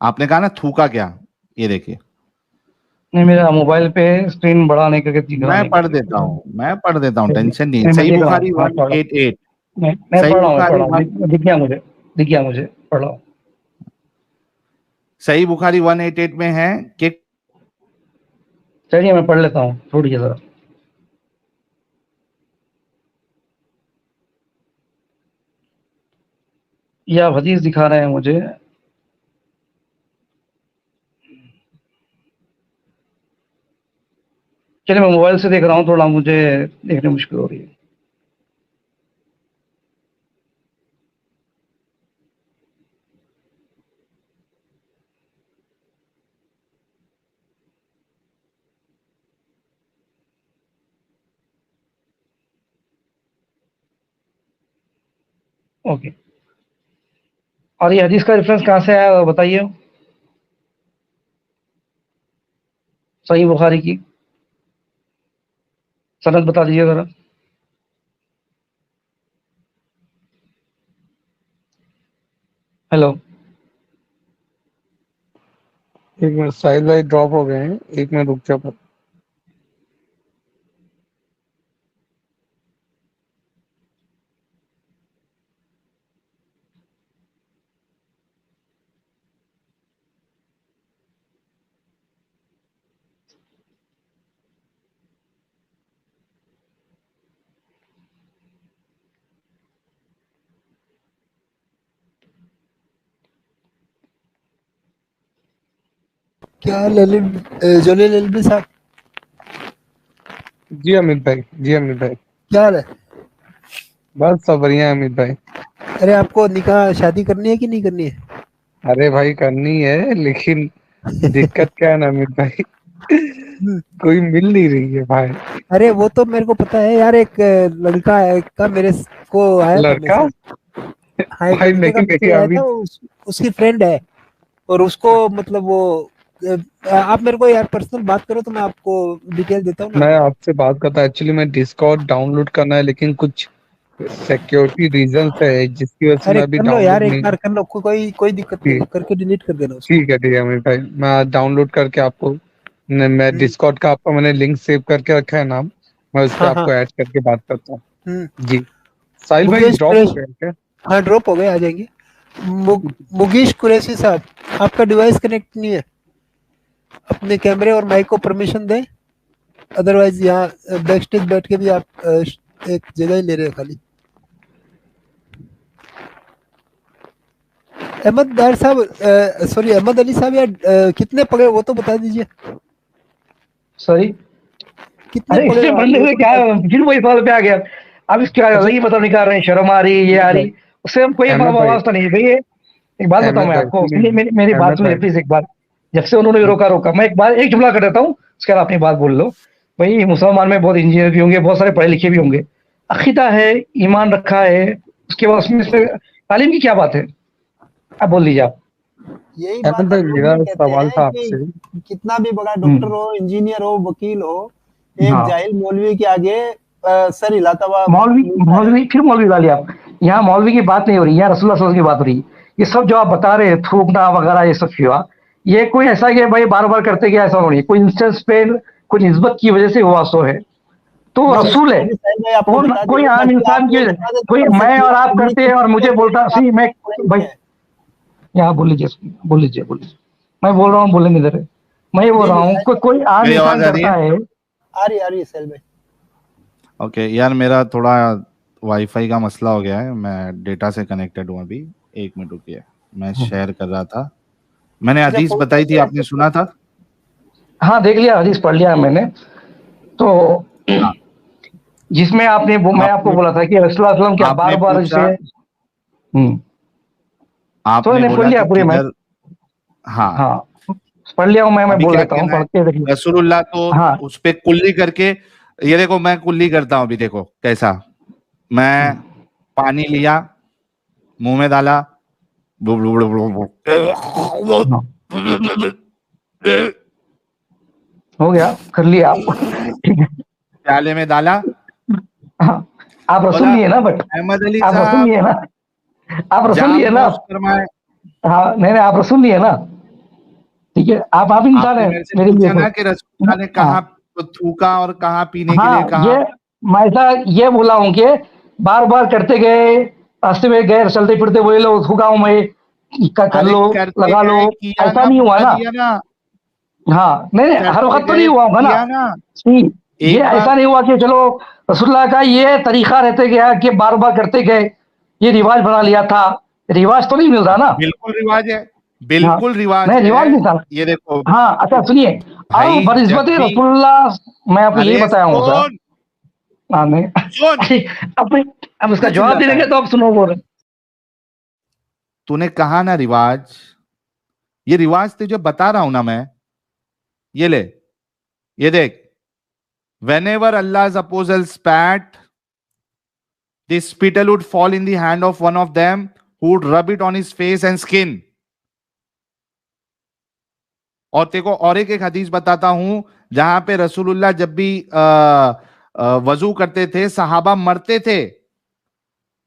आपने कहा ना थूका क्या, ये देखिए, नहीं, मेरा मोबाइल पे स्क्रीन बड़ा नहीं करके दिखा मैं नहीं पढ़ करके। देता हूँ, मैं पढ़ देता हूँ, नहीं टेंशन नहीं है। मैं सही देख रहा हूँ, बुखारी हाँ पढ़ रहा हूँ। 188, मैं सही पढ़ रहा हूँ, मैं पढ़ बुखारी रहा हूँ, वन, दिख गया मुझे, दिख गया मुझे, पढ़ रहा हूँ। सही बुखारी 188 में है कि, चलिए मैं पढ़ लेता हूँ, छोड़िए जरा। ये आप हदीस दिखा रहे हैं मुझे। चलिए मैं मोबाइल से देख रहा हूँ, थोड़ा मुझे देखने मुश्किल हो रही है। ओके। और ये हदीस का रेफरेंस कहाँ से आया बताइए? सही बुखारी की सनद बता दीजिए जरा। हेलो। एक मिनट, साहिल भाई ड्रॉप हो गए हैं, एक मिनट रुक जाओ। क्या जलील एलबी साहब, जी अमित भाई, जी अमित भाई, क्या हाल है? बस सब बढ़िया है अमित भाई। अरे आपको निकाह शादी करनी है कि नहीं करनी है? अरे भाई करनी है, लेकिन दिक्कत क्या है ना अमित भाई, हम्म, कोई मिल नहीं रही है भाई। अरे वो तो मेरे को पता है यार, एक लड़का का मेरे को आया था लड़का? मैसेज। हाँ, एक भाई लड़के का नहीं नहीं मैसेज आया अभी। था, उसकी फ्रेंड है, और उसको मतलब वो आप मेरे को यार पर्सनल बात करो तो मैं आपको डिटेल देता हूँ ना। मैं आपसे बात करता, एक्चुअली मैं डिस्कॉर्ड डाउनलोड करना है, लेकिन कुछ सिक्योरिटी रीजंस है जिसकी वजह से अरे मैं अभी कर लो यार, डाउनलोड एक नहीं। बार कर लो, कोई दिक्कत नहीं है, ठीक, करके डिलीट कर देना उसको। ठीक है अमित भाई, मैं डाउनलोड करके आपको मैं हम्म, डिस्कॉर्ड का आपका मैंने लिंक सेव करके रखा है नाम, मैं उस पर हाँ हाँ। आपको ऐड करके बात करता हूँ। हम्म, जी। साहिल भाई मुकेश ड्रॉप हो कुरैशी, गए क्या? हाँ ड्रॉप हो गए, आ जाएंगे। मुकेश कुरैशी साहब, आपका डिवाइस कनेक्ट नहीं है, अपने कैमरे और माइक को परमिशन दें, अदरवाइज यहाँ बैक स्टेज बैठ के भी आप एक जगह ही ले रहे हैं खाली। अहमद दार साहब, सॉरी अहमद अली साहब, यार कितने पड़े वो तो बता दीजिए, सॉरी। कितने अरे पड़े इससे आप बढ़ने वो से तो क्या बता है, दीजिए। फिर वही सवाल पे आ गया। अब इसके अच्छा अलग ही मतलब निकाल रहे हैं, शर्म आ रही है, ये आ भाई, रही, उससे हम कोई अहमद भाई, वास्ता नहीं है भैया। एक बात बताऊं मैं आपको, मेरी बात सुनिए प्लीज एक बार। जब से उन्होंने रोका मैं एक जुमला कर देता हूँ, उसके बाद अपनी बात बोल लो। भाई मुसलमान में बहुत इंजीनियर भी होंगे, बहुत सारे पढ़े लिखे भी होंगे, अकीदा है, ईमान रखा है, उसके बाद उसमें से तालीम की क्या बात है? आप बोल दीजिए आप। यही बात अहमद भाई, हम लोग मेरा भी कहते सवाल था हैं कि आपसे। कितना भी बड़ा डॉक्टर हो, इंजीनियर हो, वकील हो, एक हाँ। जाहिल मौलवी के आगे सर हिलाता हुआ मौलवी मिलता है। मौलवी फिर मौलवी डालिए आप। यहाँ मौलवी की बात नहीं हो रही, यहाँ रसूलुल्लाह सल्लल्लाहु अलैहि वसल्लम की बात हो रही है। ये सब जो आप बता रहे हैं थूकना वगैरह ये सब हुआ, ये कोई ऐसा कि भाई बार बार करते गया ऐसा नहीं, कोई इंस्टेंस पे कोई निस्बत की वजह से हुआ सो है, तो नहीं, रसूल है। इसमें भी साहिल भाई आपको वो बता कोई देंगे, आम ताकि इंसान आप की ये वजह बता से, दें तो कोई पढ़ मैं सकिए। और आप आप करते हैं और मुझे बोलता सी मैं भाई, है। यहाँ बोल लीजिए बोल लीजिए बोल लीजिए, मैं बोल रहा हूँ, बोलेंगे इधर। मैं ये बोल रहा हूँ कोई आम मेरी इंसान आवाज आ रही करता है? है। आ रही है साहिल भाई। ओके यार, मेरा थोड़ा वाईफाई का मसला हो गया है, मैं डेटा से कनेक्टेड हूँ अभी। 1 मिनट रुकिए, मैं शेयर कर रहा था। मैंने अच्छा, हदीस फोन बताई थी, कैसे आपने सुना था? हाँ देख लिया, हदीस पढ़ लिया मैंने। तो हाँ, जिसमें मैं आपको आपने बोला था कि रसूलुल्लाह सल्लल्लाहु अलैहि वसल्लम क्या आपने बार बार पूछा, जैसे तो आपने मैंने पढ़ बोला लिया कि पूरे मैं। किधर। हाँ, हाँ पढ़ लिया हूँ मैं अभी बोल क्या देता हूँ कहना पढ़ है? के देख। रसूलुल्लाह तो हाँ। उस पे कुल्ली करके, ये देखो मैं कुल्ली करता हूं अभी, देखो कैसा। मैं पानी लिया, मुंह में डाला, हाँ, हो गया, कर लिया आप। ठीक है। प्याले में डाला, हाँ, आप रसूल बोला लिए ना, बट अहमद अली आप रसूल साहब लिए ना, आप रसूल लिए जाम ना। नोश फरमाए। हाँ नहीं आप रसूल लिए ना, ठीक है, आप इंसान आपने है मेरे से मेरे लिए पूछा तो। ना कि रसूलुल्लाह ने हाँ कहाँ थूका और कहाँ पीने के लिए हाँ, कहा। ये मैं ऐसा ये बोला हूँ कि बार बार करते गए, रास्ते में गए, चलते फिरते बोले लो थूका हूँ मैं, कर अरे लो, करते लगा लो, गए किया ऐसा ना, नहीं हुआ बता ना। दिया ना। हाँ नहीं हर करते वक्त तो नहीं गए हुआ होगा ना। किया ना। नहीं, ये एक बार ऐसा नहीं हुआ कि चलो रसूलुल्लाह का ये तरीका रहते गया कि बार बार करते गए, ये रिवाज बना लिया था। रिवाज तो नहीं मिल रहा ना। बिल्कुल रिवाज है, हाँ बिल्कुल रिवाज नहीं रिवाज है। नहीं था। ये देखो हाँ अच्छा सुनिए, अब भाई, बनिस्बत जब भी, रसूलुल्लाह मैं आपको यही अरे बताया हूँ सर। सुन हाँ नहीं सुन, अरे, अब उसका क्या जवाब चिल्लाता देंगे है? तो आप सुनो बोल रहे। तूने कहा ना रिवाज, ये रिवाज तुझे बता रहा हूं ना मैं। ये ले, ये देख। whenever Allah's apostles spat, the spittle would fall in the hand of one of them who would rub it on his face and skin. और तेको और एक हदीस बताता हूं, जहां पे रसूलुल्लाह जब भी वजू करते थे, सहाबा मरते थे।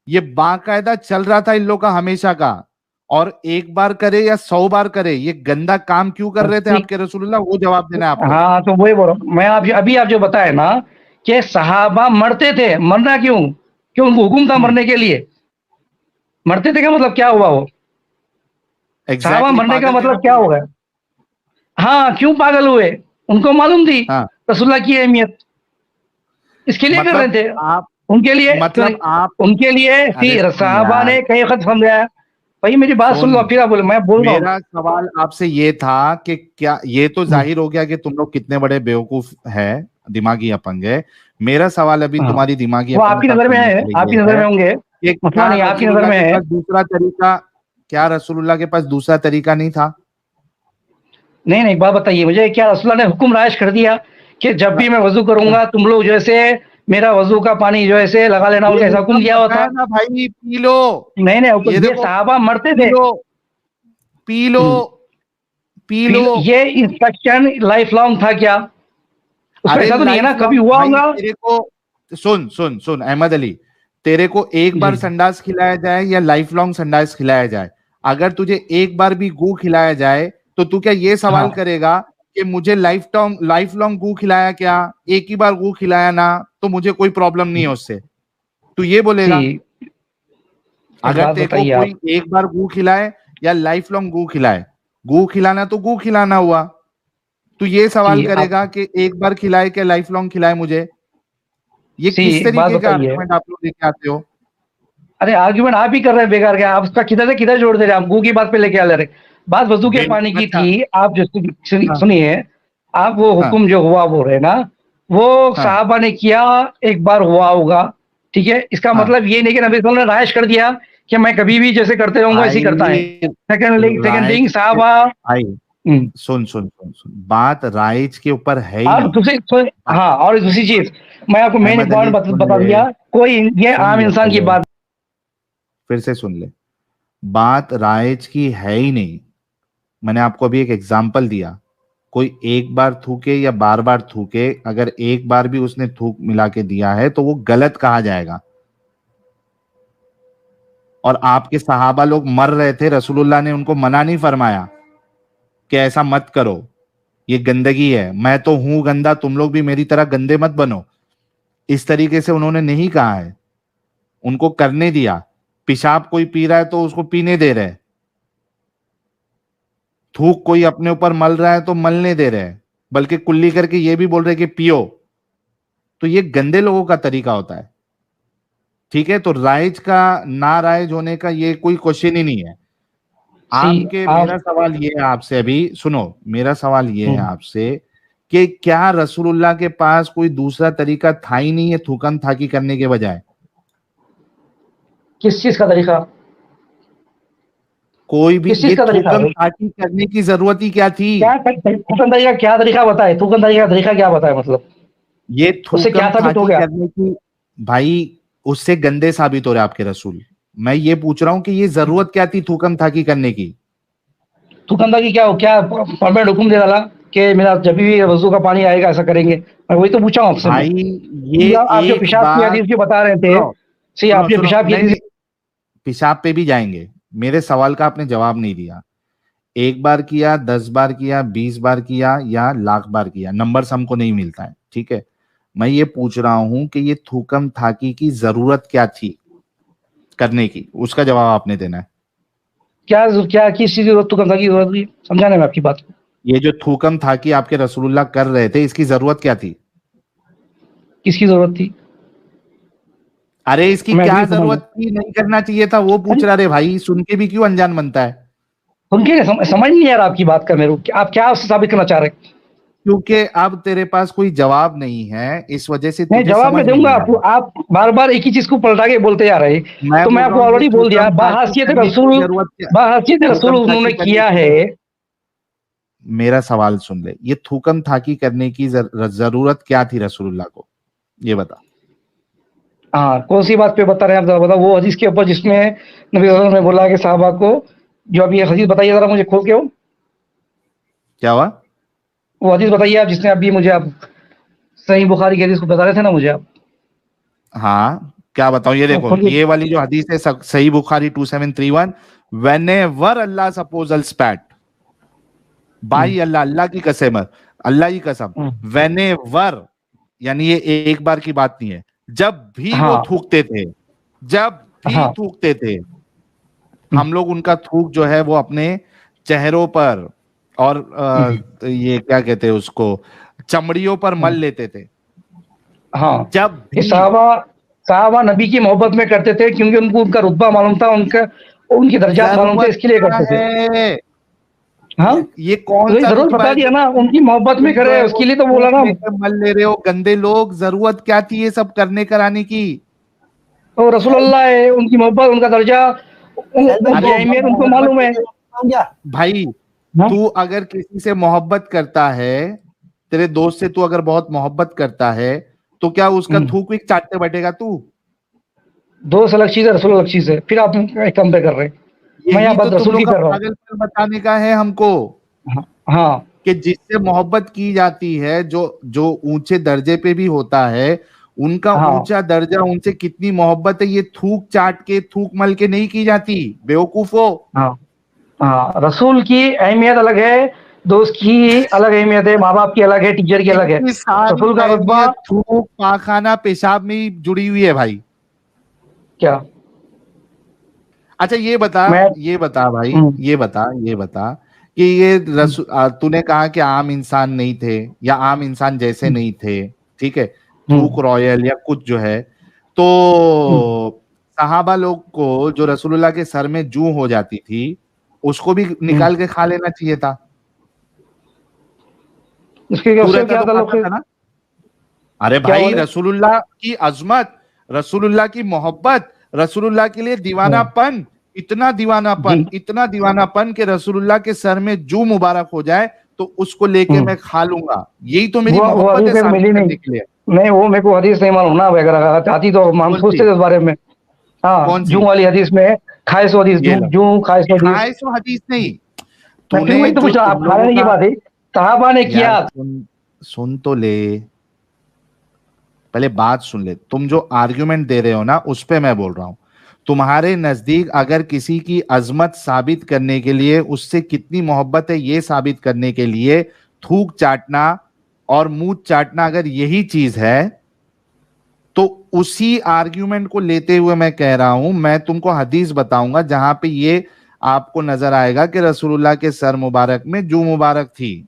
ये बाकायदा चल रहा था इन लोग का हमेशा का। और एक बार करे या 100 बार करे, ये गंदा काम क्यों कर रहे थे ठीक। आपके रसूलुल्लाह, वो जवाब देना है आपको। हाँ तो वही बोल रहा हूँ मैं, आप अभी आप जो बताए ना कि सहाबा मरते थे, मरना क्यों, क्यों उनको हुक्म था हम्म, मरने के लिए? मरते थे का मतलब क्या हुआ वो? सहाबा एग्जैक्टली, मरने का पागल थे ना मतलब क्या फिर वो। होगा? हाँ क्यों पागल हुए? उनको मालूम थी हाँ, रसूलुल्लाह की अहमियत, इसके लिए कर रहे मतलब थे। आप, उनके लिए क्यों मतलब नहीं? आप, उनके लिए अरे थी, सुन सहाबा यार, ने कई वक्त समझाया। भाई मेरी बात सुन सुन। लो, फिर आप बोले, मैं बोल रहा हूँ। मेरा सवाल आपसे ये था कि क्या, ये तो जाहिर हो गया कि तुम लोग कितने बड़े बेवकूफ है, दिमागी अपंग है। मेरा सवाल अभी हाँ तुम्हारी दिमागी वो आपकी अपंगता नजर में खोलने है, के लिए आपकी ये नजर है में होंगे, कि मसला क्या नहीं आपकी नजर रसूलुल्लाह में के है। पास दूसरा तरीका, क्या रसूलुल्लाह के पास दूसरा तरीका नहीं था? नहीं नहीं एक बात बताइए मुझे, क्या रसूलुल्लाह ने हुक्म राइश कर दिया कि जब भी मैं वजू करूंगा तुम लोग जैसे मेरा वजू का पानी जो ऐसे लगा लेना, ये उनका ऐसा हुक्म हुक्म दिया हुआ था? बताया ना भाई, पी लो। नहीं नहीं ये ये देखो, सहाबा मरते पी थे। लो, पी लो, पी लो। ये इंस्ट्रक्शन लाइफ लॉन्ग था क्या? उसमें अरे ऐसा तो नहीं है ना लाइफ कभी लॉन्ग हुआ भाई, होगा? तेरे को सुन सुन सुन अहमद अली, तेरे को एक जी बार संडास खिलाया जाए या लाइफ लॉन्ग संडास खिलाया जाए, अगर तुझे एक बार भी गू खिलाया जाए तो तू क्या ये सवाल हाँ करेगा कि मुझे लाइफ लॉन्ग गू खिलाया क्या, एक ही बार गू खिलाया ना तो मुझे कोई प्रॉब्लम नहीं है उससे, तू ये बोलेगा? जी। एक अगर बात तेरे को बताइए कोई आप। एक बार गू खिलाए या लाइफ लॉन्ग गू खिलाए, गू खिलाना तो गू खिलाना हुआ, तू ये सवाल जी आप करेगा कि एक बार खिलाए क्या लाइफ लॉन्ग खिलाए मुझे? ये जी किस एक बात तरीके का बताइए। आर्गुमेंट आप लोग लेके आते हो? अरे आर्ग्यूमेंट आप ही कर रहे हैं बेकार का, आप उसका किधर से किधर जोड़ दे रहे हैं, आप गू की बात पे लेके आ ले रहे। बात वजू के पानी बिल्कुल, की अच्छा। थी, आप जो हाँ, सुनिए, आप वो हाँ, हुक्म जो हुआ बोल रहे ना, वो हाँ, साहबा ने किया, एक बार हुआ होगा, ठीक है, इसका हाँ, मतलब ये नहीं कि नबी सल्लल्लाहु अलैहि वसल्लम ने राइश कर दिया कि मैं कभी भी जैसे करते रहूंगा ऐसे ही करता है। सेकंड थिंग साहबा, भाई सुन सुन सुन सुन, बात राइज के ऊपर है ही और नहीं। दूसरी हाँ, और दूसरी चीज मैं आपको मेन अहमद पॉइंट अली सुन बता ले, दिया, कोई ये सुन आम ले इंसान की पहले, बात। फिर से सुन ले। बात राइज की है ही नहीं। मैंने आपको अभी एक एग्जाम्पल दिया, कोई एक बार थूके या बार बार थूके, अगर एक बार भी उसने थूक मिला के दिया है तो वो गलत कहा जाएगा। और आपके सहाबा लोग मर रहे थे, रसूलुल्लाह ने उनको मना नहीं फरमाया कि ऐसा मत करो, ये गंदगी है, मैं तो हूं गंदा, तुम लोग भी मेरी तरह गंदे मत बनो, इस तरीके से उन्होंने नहीं कहा है। उनको करने दिया। पेशाब कोई पी रहा है तो उसको पीने दे रहे, थूक कोई अपने ऊपर मल रहा है तो मलने दे रहे हैं, बल्कि कुल्ली करके ये भी बोल रहे कि पियो। तो ये गंदे लोगों का तरीका होता है। ठीक है, तो राइज का ना राइज होने का ये कोई क्वेश्चन ही नहीं है। मेरा सवाल ये है आपसे, अभी सुनो, मेरा सवाल ये है आपसे कि क्या रसूलुल्लाह के पास कोई दूसरा तरीका था ही नहीं है थूकम थाकी करने के बजाय? किस चीज का तरीका? कोई भी, किस चीज ये का तरीका थूकम है? थाकी करने की जरूरत ही क्या थी? थूकनदारी का क्या तरीका बताए? थूकनदारी का तरीका क्या बताए? मतलब ये उससे क्या थूकम साबित हो थाकी गया? करने की, भाई उससे गंदे साबित हो रहे आपके रसूल। मैं ये पूछ रहा हूं कि ये जरूरत क्या थी थूकम थाकी करने की? थूकनदारी क्या क्या परमानेंट हुक्म दे डाला कि मेरा जब भी वजू का पानी आएगा ऐसा करेंगे? मैं वही तो पूछा हूं आपसे। भाई ये आप जो एक पेशाब की बार हदीस जो बता रहे थे, सुनो सही, सुनो आप जो सुनो, पेशाब की नहीं हदीस। नहीं, पेशाब पे भी जाएंगे। मेरे सवाल का आपने जवाब नहीं दिया। एक बार किया, 10 बार किया, 20 बार किया या लाख बार किया, नंबर्स हमको नहीं मिलता है, ठीक है। मैं ये पूछ रहा हूं कि ये थूकम थाकी की जरूरत क्या थी करने की, उसका जवाब आपने देना है। क्या क्या किस चीज की जरूरत थूकनदारी की जरूरत थी? समझाने में आपकी बात को। ये जो थूकम थाकी आपके रसूलुल्लाह कर रहे थे, इसकी जरूरत क्या थी? किसकी जरूरत थी? अरे इसकी मैं क्या अभी समझ जरूरत थी, नहीं करना चाहिए था, वो पूछ रहा। रे भाई, सुन के भी क्यों अनजान बनता है? उनके समझ नहीं आ रहा आपकी बात का मेरे को। आप क्या साबित करना चाह रहे हैं? क्योंकि अब तेरे पास कोई जवाब नहीं है, इस वजह से नहीं, तुझे जवाब मैं समझ में दूंगा नहीं आ आपको। रहा। आप बार बार एक ही चीज को पलटा के बोलते जा रहे हैं। मैं तो मैं बोल रहा आपको हूँ ये ऑलरेडी बोल दिया, थूकम थाकी करने की जरूरत क्या? बाहसियत रसूल थूकम उन्होंने थाकी करने किया की, है। मेरा सवाल सुन ले, ये थूकम थाकी करने की जरूरत क्या थी रसूलुल्लाह को, ये बता। हाँ, कौन सी बात पे बता रहे हैं आप? जरा बताओ। वो हदीस के ऊपर जिसमें नबी सल्लल्लाहु अलैहि वसल्लम ने बोला कि साहबा को, जो अभी ये हदीस बताइए जरा मुझे खोल के। क्या हुआ? वो हदीस बताइए आप, जिसने अभी मुझे आप सही बुखारी की हदीस को बता रहे थे ना मुझे आप। हाँ, क्या बताऊं, ये देखो, खोलिए। ये वाली जो हदीस है सही बुखारी 2731, व्हेनेवर अल्लाह सपोजल स्पैट, भाई अल्लाह, अल्लाह की कसम, अल्लाह की कसम, व्हेनेवर, यानी ये एक बार की बात नहीं है, जब भी वो हाँ थूकते थे, जब भी हाँ थूकते थे, हम लोग उनका थूक जो है वो अपने चेहरों पर और ये क्या कहते हैं उसको, चमड़ियों पर मल लेते थे। हाँ, जब ये भी, साहबा साहबा नबी की मोहब्बत में करते थे, क्योंकि उनको उनका रुतबा मालूम था, उनका उनकी दर्जात मालूम थे, जरूरत इसके लिए क्या करते थे। है? हाँ, ये कौन तो ये सा जरूर रुतबा बता है दिया जो ना, उनकी मोहब्बत में तुम जो करे, है वो उसके लिए तो बोला थूक ना। लेकर मल ले रहे हो, गंदे लोग? जरूरत क्या थी ये सब करने कराने की? तो रसूलुल्लाह है, उनकी मोहब्बत, उनका दर्जा, उनकी अरे अहमियत ये उनको मोहब्बत मालूम है। भाई, हाँ? तू अगर किसी से मोहब्बत करता है, तेरे दोस्त से तू अगर बहुत मोहब्बत करता है, तो क्या उसका थूक भी चाटते बैठेगा तू? दोस्त अलग चीज है, रसूल अलग चीज है। फिर आप कंपेयर कर रहे हैं। मैं यहाँ यही तो बात तुम रसूल लोग की का कर रहा हूँ। पागलपन बताने का है हमको, हाँ हाँ कि जिससे मोहब्बत की जाती है, जो जो ऊंचे दर्जे पे भी होता है, उनका हाँ ऊंचा दर्जा, उनसे कितनी मोहब्बत है, ये थूक चाट के, थूक मल के नहीं की जाती, बेवकूफो। हाँ हाँ, रसूल की अहमियत अलग है, दोस्त की अलग अहमियत है, माँ बाप की अलग है, टीचर की अलग है। इतनी सारी रसूल का रुतबा अहमियत थूक, पाखाना, पेशाब में ही जुड़ी हुई है भाई। क्या? अच्छा ये बता, मैं ये बता भाई, हम्म, ये बता कि ये तूने कहा कि आम इंसान नहीं थे या आम इंसान जैसे नहीं थे, ठीक है, थूक हम्म, रॉयल या कुछ जो है, तो हम्म। सहाबा लोग को जो रसूलुल्लाह के सर में जूं हो जाती थी, उसको भी निकाल के खा लेना चाहिए था। उसके तू उससे रहता क्या तो ताल्लुक खाता है? था ना? अरे क्या भाई, बोले? रसूलुल्लाह की अजमत, रसूलुल्लाह की मोहब्बत, रसूलुल्लाह के लिए दीवानापन, इतना दीवानापन कि रसूलुल्लाह के सर में जू मुबारक हो जाए तो उसको लेके मैं खा लूंगा। यही तो मेरी वो मोहब्बत हदीस है मेरे को साबित मिली करने नहीं। के लिए। नहीं, वो मेरे को हदीस नहीं मालूम ना, अगर आती तो हम कौन सी? सोचते थे इस बारे में। हाँ, कौन सी? जू वाली हदीस में खाए सो हदीस, ये जू लो, जू खाए सो हदीस। खाए सो हदीस नहीं, मैं फिर तूने वही तो जो पूछ रहा, आप तुम खा लोगों लेने की का, बात है, सहाबा ने यार किया। सुन तो ले, पहले बात सुन ले। तुम जो आर्ग्यूमेंट दे रहे हो ना, उस पे मैं बोल रहा हूं। तुम्हारे नजदीक अगर किसी की अजमत साबित करने के लिए, उससे कितनी मोहब्बत है ये साबित करने के लिए थूक चाटना और मुंह चाटना अगर यही चीज है, तो उसी आर्ग्यूमेंट को लेते हुए मैं कह रहा हूं, मैं तुमको हदीस बताऊंगा जहां पे ये आपको नजर आएगा कि रसूलुल्लाह के सर मुबारक में जू मुबारक थी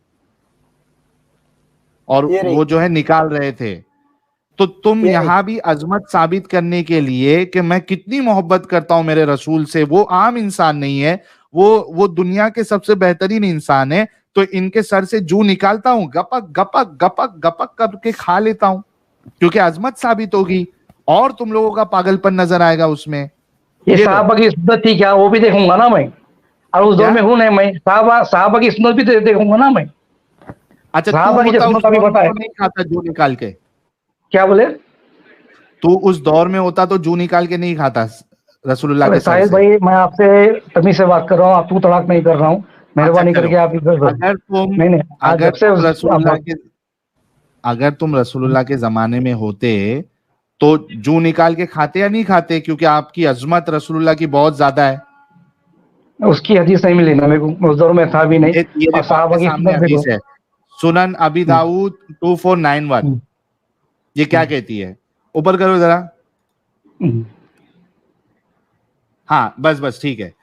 और ये रही, वो जो है निकाल रहे थे। तो तुम ये रही। यहां भी अजमत साबित करने के लिए कि मैं कितनी मोहब्बत करता हूं मेरे रसूल से, वो आम इंसान नहीं है, वो दुनिया के सबसे बेहतरीन इंसान है, तो इनके सर से जू निकालता हूं, गपक गपक गपक गपक करके खा लेता हूं, क्योंकि अजमत साबित होगी और तुम लोगों का पागलपन नजर आएगा उसमें। ये ये लो। सहाबा की सुन्नत थी क्या, वो भी देखूंगा ना मैं। और उस दौर क्या? में हूं नहीं मैं, सहाबा की सुन्नत भी देखूंगा ना मैं। अच्छा, तू सहाबा की जो होता उस सुन्नत अभी दौर में बताए। तो नहीं खाता जू निकाल के? क्या बोले? तू उस दौर में होता तो जू निकाल के नहीं खाता रसूलुल्लाह अरे के सर साहिल से? भाई, मैं आपसे तमीज से बात कर रहा हूँ, आप तू तड़ाक नहीं कर रहा हूँ, अच्छा मेहरबानी चलो, करके आप इधर रहो। अगर तुम नहीं नहीं, आज अगर जब से तुम रसूलुल्लाह के अगर तुम रसूलुल्लाह के जमाने में होते तो जू निकाल के खाते या नहीं खाते, क्योंकि आपकी अजमत रसूलुल्लाह की बहुत ज्यादा है। उसकी हदीस नहीं मिली ना मेरे को, उस दौर में था भी नहीं। ये और देखो सहाबा आपके की सामने सुन्नत हदीस देखो। है, सुनन अबी हम्म, दाऊद 2491। हम्म, ये क्या कहती है? ऊपर करो जरा। हम्म। हाँ बस बस ठीक है।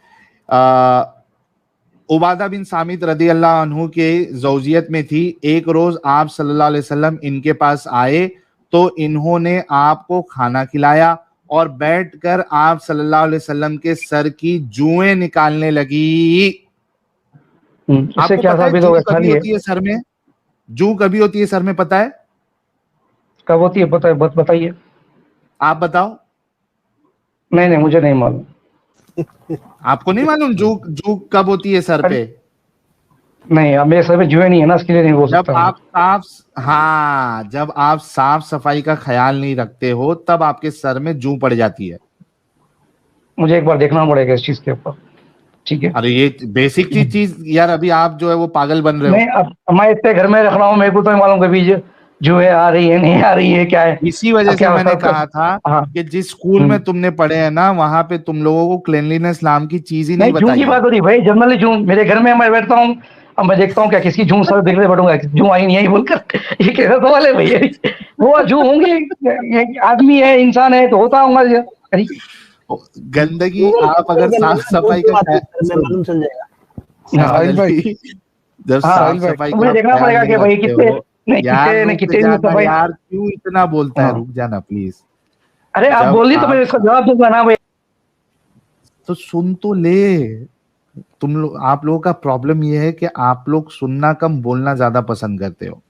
उबादा बिन सामित रदी अल्लाह अन्हु के जौजियत में थी। एक रोज आप सल्लल्लाहु अलैहि वसल्लम इनके पास आए तो इन्होंने आपको खाना खिलाया और बैठकर आप सल्लल्लाहु अलैहि वसल्लम के सर की जुएं निकालने लगी। इससे आपको क्या पता है साबित जू होगा, खा कभी लिए। होती है सर में? जू कभी होती है सर में, पता है? कब होती है पता है, बताइए। आप बताओ। नहीं नहीं, मुझे नहीं मालूम। आपको नहीं मालूम जू जू कब होती है सर अरे पे? नहीं, अब मेरे सर में जुए नहीं है ना, इसके लिए नहीं बोल जब सकता मैं। आप जब आप साफ सफाई का ख्याल नहीं रखते हो तब आपके सर में जू पड़ जाती है। मुझे एक बार देखना पड़ेगा इस चीज के ऊपर। ठीक है। अरे ये बेसिक चीज यार, अभी आप जो है वो पागल बन रहे हो। नहीं, अब मैं इतने घर में रख रहा हूँ, मेरे को तो नहीं मालूम कभी जुए आ रही है नहीं आ रही है, क्या है। इसी वजह अब से क्या मैंने सब कहा था हाँ। कि जिस स्कूल में तुमने पढ़े हैं ना, वहां पे तुम लोगों को क्लीनलीनेस नाम की चीज ही नहीं नहीं, जून बताई की है। बात हो रही भाई, जनरली जून मेरे घर में मैं बैठता हूँ। अब मैं देखता हूँ क्या किसकी जून सर देखने बैठूंगा, जून आई नहीं आई बोलकर। ये कैसा सवाल है भैया, वो जून होंगे। ये आदमी है, इंसान है, तो होता होगा अरे। गंदगी, गूगल आप अगर गूगल साफ करना, सफाई फोटो का आती है सर में, सुन, मालूम चल जाएगा। हाँ अहमद साहिल भाई, अली, जब हाँ, साफ साहिल भाई, सफाई तो का मुझे आप देखना ख्याल पड़ेगा नहीं कि भाई रखते कितने हो। नहीं, यार कितने नहीं, रुक कितने दिन जाना सफाई। यार, क्यों इतना बोलता है? हाँ, रुक जाना प्लीज। अरे आप जब बोलिए तो मैं आप इसका जवाब दूंगा ना भाई। तो सुन तो ले। तुम लोग, आप लोगों का प्रॉब्लम ये है कि आप लोग सुनना कम, बोलना ज्यादा पसंद करते हो।